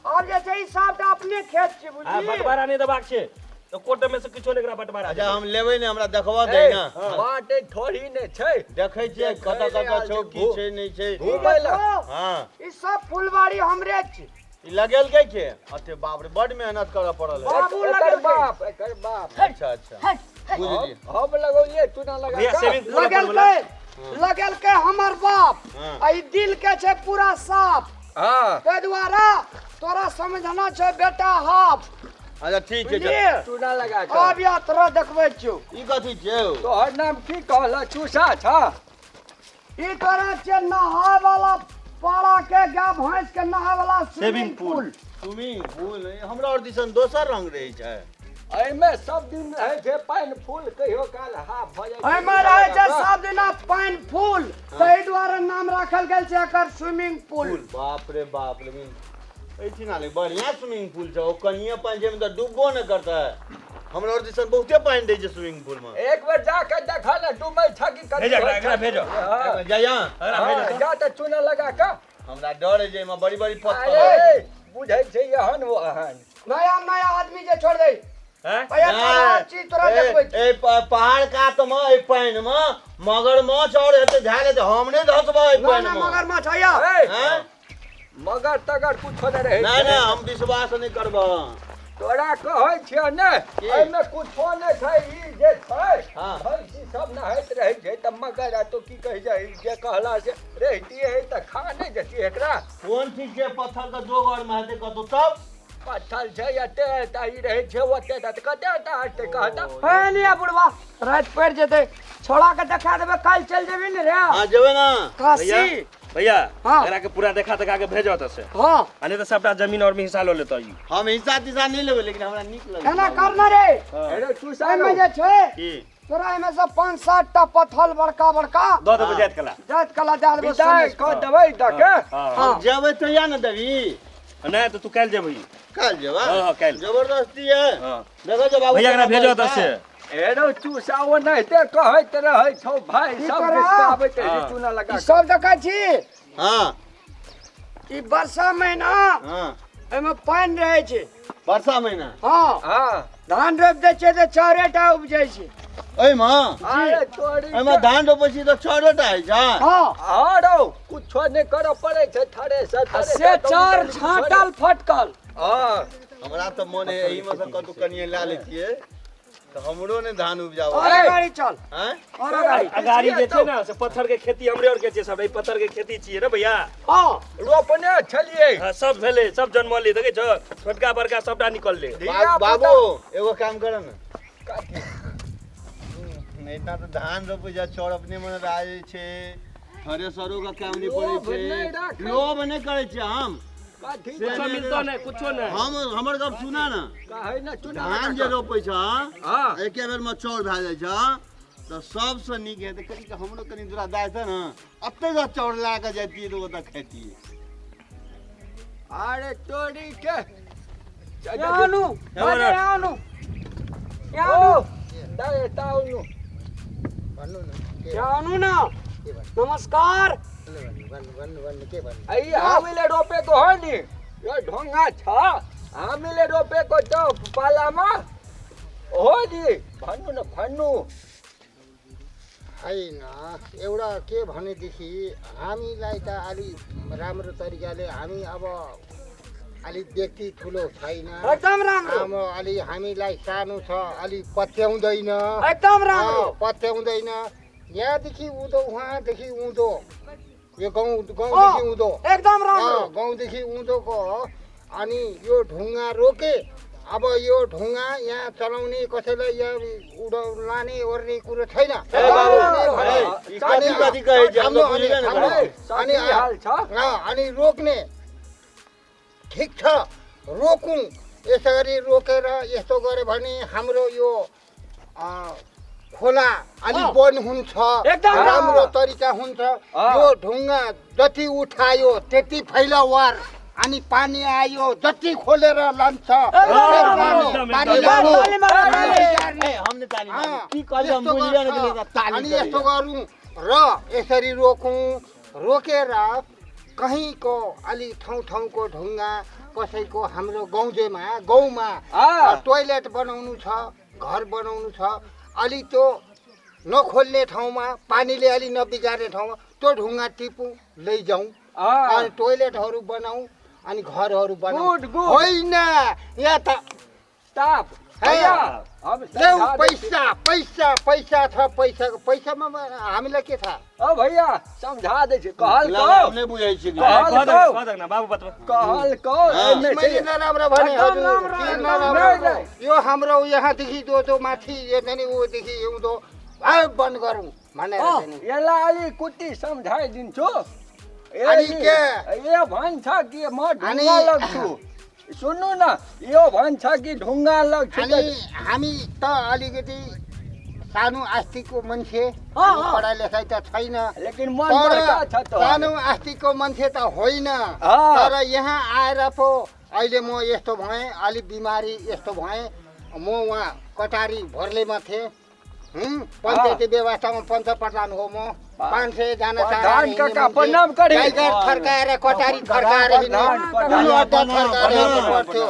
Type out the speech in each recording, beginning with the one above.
अब जे छै सबटा अपने खेत छै बुझली। हां बंटवारा नहीं देबाक छै तो कोर्ट में से किछो लेकरा बंटवारा। अच्छा हम लेबै ने हमरा देखबा दे ना। बाटे थोड़ी ने छै देखै छियै कत कत छौ की छै नहीं छै। घुमै ला हां ई सब फुलवाड़ी हमरे छै। ई लगेल के अते बाप रे बड मेहनत करऽ पड़ल है। बाबू एकर लगेल एकर बाप अच्छा अच्छा बुझ लिए। हम लगौलिए चूना लगा भैया सेविंग पूल लगेल के हमर बाप आई दिल के छै पूरा साफ। हां ते द्वारा तोरा समझना छै बेटा हाफ। अच्छा ठीक छै बुझलिए? चूना लगा के अब यात्रा देखबै छियौ। ई कथी छै तोहर नाम की कहला चूसा छ ई तोरा छै नहाय वाला पाड़ा के गाय भैंस के नहाय वाला स्विमिंग पूल। स्विमिंग पूल हमरा और दिसन दोसर रंग रहै छै। एमे सब दिन रहै छै पानि फूल कहियो काल हाफ भ जाइ एमे रहै छै सब दिना पानि फूल ताहि दुआरे नाम राखल गेल छै एकर स्विमिंग पूल। बाप रे बाप लेकिन ऐठी ना ले बढ़िया स्विमिंग पूल छै। ओ कनिया पानी जे में तो डूबबो न करता है। हमरा और दिसन बहुते पानी दै छै स्विमिंग पूल में। एक बार जाके देखा ना डूबै छ कि कथी भेजो एकरा भेजो जाया एकरा भेजो जा त चूना लगा के हमरा डर है जे में बड़ी बड़ी पत्थर अरे बुझै छै एहन वो एहन नया नया आदमी जे छोड़ दे हैं भैया सारा चीज तोरा देखबै छी। ए पहाड़ कात में ए पानी में मगरमच्छ और हेते झाले त हम नै धसबै ए पानी ना में। मगरमच्छ हैया हैं मगर तगर कुछो नै रहै ना ना हम विश्वास नहीं करबो। तोरा कहै छियै ने एमे कुछो नै छै ई जे छै हाँ। भैंसी सब नहाइत रहै छै त मगर आ तो की कहै छै जे कहला से रहतिए है त खा नै जतिए एकरा कोन चीज के पत्थर का जोगर में हेते कतो तब पत्थर छै एते ताई रहै छै ओते त कते ताते कहता है निया बुढ़वा रात पड़ जेतै छोड़ा के देखा देबे काल चल जेबी ने रे। हां जेबे ना काशी भैया हाँ। एकरा के पूरा देखा के भेजो त से हां अने तो सबटा जमीन और में हिस्सा लो लेतो ई। हम हिस्सा तिस्सा नहीं लेबे लेकिन हमरा नीक लगे। केना करना रे अरे चूसा एमे जे छै की तोरा एमे से 5-7 टा पत्थर बड़का बड़का दो दो जात कला जात कला दे देबे बिदाई क देबै त के हां जेबे तो या न देबी नहीं तो तू कल जेबही। कल जेबा हां कल जबरदस्ती है। हां देखो जे बाबू भैया एकरा भेजो त से एरो चूसा ओ नहिते कहैत रहै छौ भाई की सब करब? दिसकाबैत रहै हाँ। चूना लगा ई के सब देखै छी हां ई वर्षा महीना हां एमे पानी रहै छै। वर्षा महीना हां हां धान रोप दै छै त 4टा उपजै छै। ओइ मां अरे तोरी एमे धान रोपै छी त 6टा है जा। हां आरो कुछो नै करऽ पड़ै छै थरे से चार छाटल फटकल हां हमरा तो मन है एही में से कतु कनिए ला लेतिए तो हमरो ने धान उपजाओ। और गाड़ी चल हैं और गाड़ी अगाड़ी जे छै ना से पत्थर के खेती हमरे और के छै सब ई पत्थर के खेती छियै ना भैया। हां रोपने छलिए हाँ, सब भेले सब जन्मले देखे छ छोटका बड़का सबटा निकलले। बाबू एगो काम कर न नहीं इतना तो धान रोपे जा छोड़ अपने मन राज छे थ्रेसरो का काम नहीं पड़े छे लोभ नहीं करे छे। हम काठी कुछो मिलतो नहीं कुछो नहीं। हम हमर गप सुना ना कहै ना चूना धान जे रोपे छ हां एके बेर में चौर भा जाय छ तो सबसे नीक है तो कनी हमरो कनी दूरा दाय छ ना अत्ते जा चौर ला के जाती तो ओता खेती। अरे तोरी के यानु यानु। यानु ओ दाय ताउनु यानु ना नमस्कार आई हामीले रोपेको हो नि यो ढोंगा छ हामीले रोपेको त पालामा हो नि भन्नु न भन्नु होइन एउटा के भनेदेखि हामीलाई त अलि राम्रो तरिकाले हामी अब अलि व्यक्ति ठुलो छैन एकदम राम्रो अब अलि हामीलाई सानो छ अलि पत्याउँदैन एकदम राम्रो पत्याउँदैन यहाँदेखि उँधो उहाँदेखि उँधो यो गाउँदेखि उँधो एकदम राम्रो गाउँदेखि उँधोको अनि यो ढुङ्गा रोके अब यो ढुङ्गा यहाँ चलाउने कसैलाई यहाँ लाने ओर्ने कुरो छैन। अनि रोक्ने ठिक छ रोकौँ यसरी रोकेर यस्तो गऱ्यो भने हाम्रो यो खोला अलि वन हुन्छ राम्रो तरिका हुन्छ। यो ढुङ्गा जति उठायो त्यति फैलावार अनि पानी आयो जति खोलेर लान्छ अनि यस्तो गरौँ र यसरी रोकौँ रोकेर कहीँको अलि ठाउँ ठाउँको ढुङ्गा कसैको हाम्रो गाउँमा टोयलेट बनाउनु छ, घर बनाउनु छ, अलि त्यो नखोल्ने ठाउँमा पानीले अलि नबिगार्ने ठाउँमा त्यो ढुङ्गा टिपौँ लैजाउँ अनि टोयलेटहरू बनाऊ अनि घरहरू बनाऊ। होइन यहाँ त ताप देऊ पैसा पैसा पैसा छ, पैसामा हामीलाई के थाहा? भैया समझा दे छी कहल को हमने बुझाइ छी बाबु बतबा कहल को मैले नराम्रो भने हजुर के नराम्रो? यो हाम्रो यहाँदेखि जो माथि नि ऊदेखि हिउँदो बन्द गरौँ भनेर नि यसलाई अलि कुटी सम्झाइदिन्छु। अनि के? यो भन्छ कि म ढुङ्गा लग्छु। सुन्नु न, यो भन्छ कि ढुङ्गा लग्छु। अनि हामी त अलिकति सानो आस्तिकको मान्छे, पढाइ लेखाइ त छैन, लेकिन मन बढ्का छ त। सानो आस्तिकको मान्छे त होइन, तर यहाँ आएर पो अहिले म यस्तो भएँ, अलि बिमारी यस्तो भएँ। म उहाँ कटारी भर्लेमा थिएँ, पञ्चायती व्यवस्थामा पञ्च प्रधान हो म। 500 जना फर्काएर कटारी फर्काएर पर्थ्यो।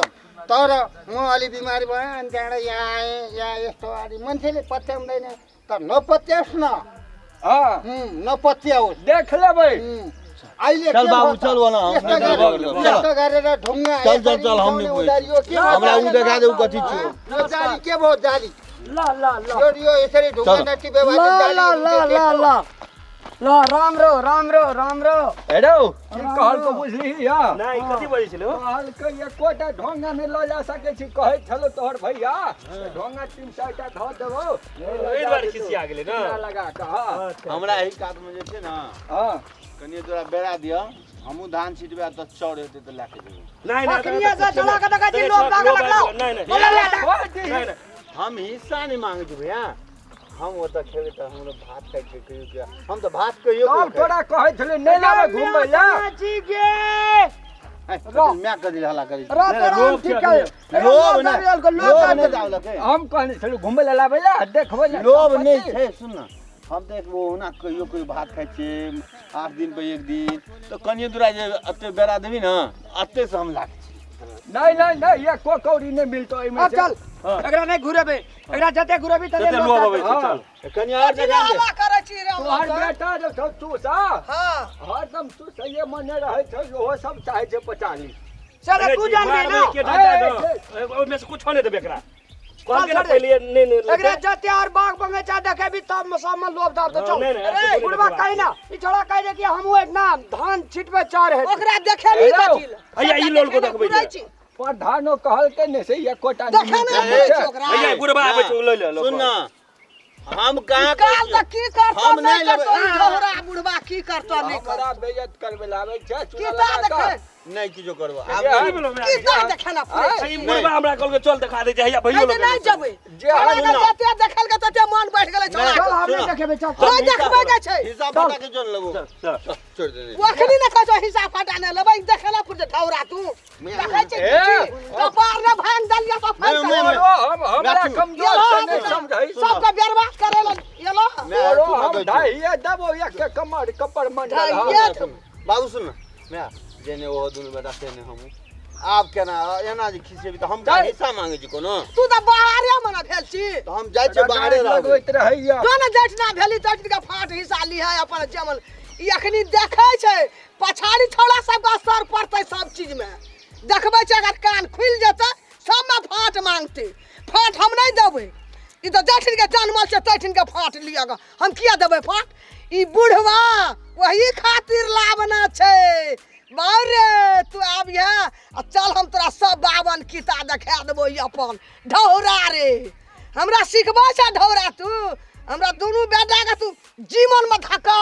तर म अलि बिमारी भएँ अनि त्यहाँबाट यहाँ आएँ। यहाँ यस्तो अलि मान्छेले पत्याउँदैन त नपत्याओस् न, नपत्याओस्। देख लेबै अहिले चल बाबु चल वाला यस्तो गरेर ढुङ्गा चल हमने हमरा उ देखा देऊ कथि छ यो जाली के भयो जाली? ल ल ल यो यसरी ढुङ्गा नटिपे ल राम्रो हेरौ की कहल को बुझली या नाही कथि बजै छले हो? कहल के एकोटा ढोंगा नै ल जा सकै छी कहै छलो तोहर भैया ढोंगा 300 टा ध देबो एहि बार खिसी आ गेलै न लगा के। हमरा एही कात में जे छै न कनिए तोरा बेरा दियो, हमहु धान छिटबे त चौर हेतै त लाके देबो। नाही बकरिया से चला के देखै छी लोग लागल लागलो। नाही हम हिस्सा नहीं मांगे छी भैया, हम ओत खेबे त हमरो भात खाइ के कहियो के हम त भात कहियो तब तोरा कहै छले नै लाबे घुमै ला जी गे मैं कदी हल्ला करी रोब ठीक है लोभ नहीं जावला के हम कहने छलु घुमै ला लाबे ला देखबै ना लोभ नहीं छै। सुन न, हम देख वो ना कहियो कोई भात खाइ छी 8 दिन पे एक दिन तो कनिए दूरा जे अते बेरा देबी न अते से हम लाग नहीं ये को कौड़ी नहीं मिलतो एमे अब चल एकरा नहीं घुरेबे, एकरा जते घुरेबी तते लोभ अबै छै चल कनिया और जगह दे करे छी रे तोहर बेटा जो छौ तू सा हरदम तू सही मने रहै छ ओहो सब चाहे छै 45 चल तू जान दे ना के दादा ओमे से कुछ नहीं देबे एकरा कौन के ना पहले नहीं एकरा जते और बाग बगीचा देखेबी तब मसामा लोभ दाब दे चल अरे बुढ़वा कहि ना ई छोड़ा कहि दे कि हमहु एक ना धान छिटबे चार है ओकरा देखेली कथि भैया ई लोल को देखबै प्रधानो कहल के ने से ये कोटा नहीं भैया बुढ़वा आबै छै ले ले सुन न, हम कहां काल त की करतो हम नहीं लेबै छोरा बुढ़वा की करतो नहीं कर हमरा बेइज्जत करबे लाबै छै की चुना ता लगा देखे नहीं किछो करबो की ता देखे ना ई बुढ़वा हमरा कहल के चल देखा दे भैया भैया लोग नहीं जबै जे हमरा जते देखल के तते मन बैठ गेलै चल हमरे देखेबे चल कोई देखबे के छै हिसाब पता के जोन लगो छोड़ दे ओखनी न कहै हिसाब फटाने लेबै देखला पुर ठौरा तू देखै छै कपार ने भांग दलिया तो फल हमरा कमजोर से नहीं समझै सबके बर्बाद करेला येलो हम ढाइए दबो एक के कमर कपर मंडल बाबू सुन न, मैं जेने ओ दुनु बेटा सेने हम आप केना एना जे खिसेबी त हम का हिस्सा मांगे छी कोनो? तू त बाहरे मना भेल छी तो हम जाय छै बाहरे लगबैत रहैया दोनो जटना भेली तटका फाट हिस्सा लिहा अपन जमल ई अखनी देखै छै पछाड़ी छोड़ा सब असर पड़तै सब चीज में देखबै छै अगर कान खुल जेतै सब में फाट मांगते फाट हम नहीं देबै ई त जठिन के जन्मल छै तठिन के फाट लियागा हम किया देबै फाट ई बुढ़वा वही खातिर लावना छै बारे तू आब यहाँ चल हम तोरा सब 52 किता देखा देबो ई अपन ढौरा रे हमरा सिखबा छै ढौरा तू हमरा दोनों बेटा के तू जीवन में धक्का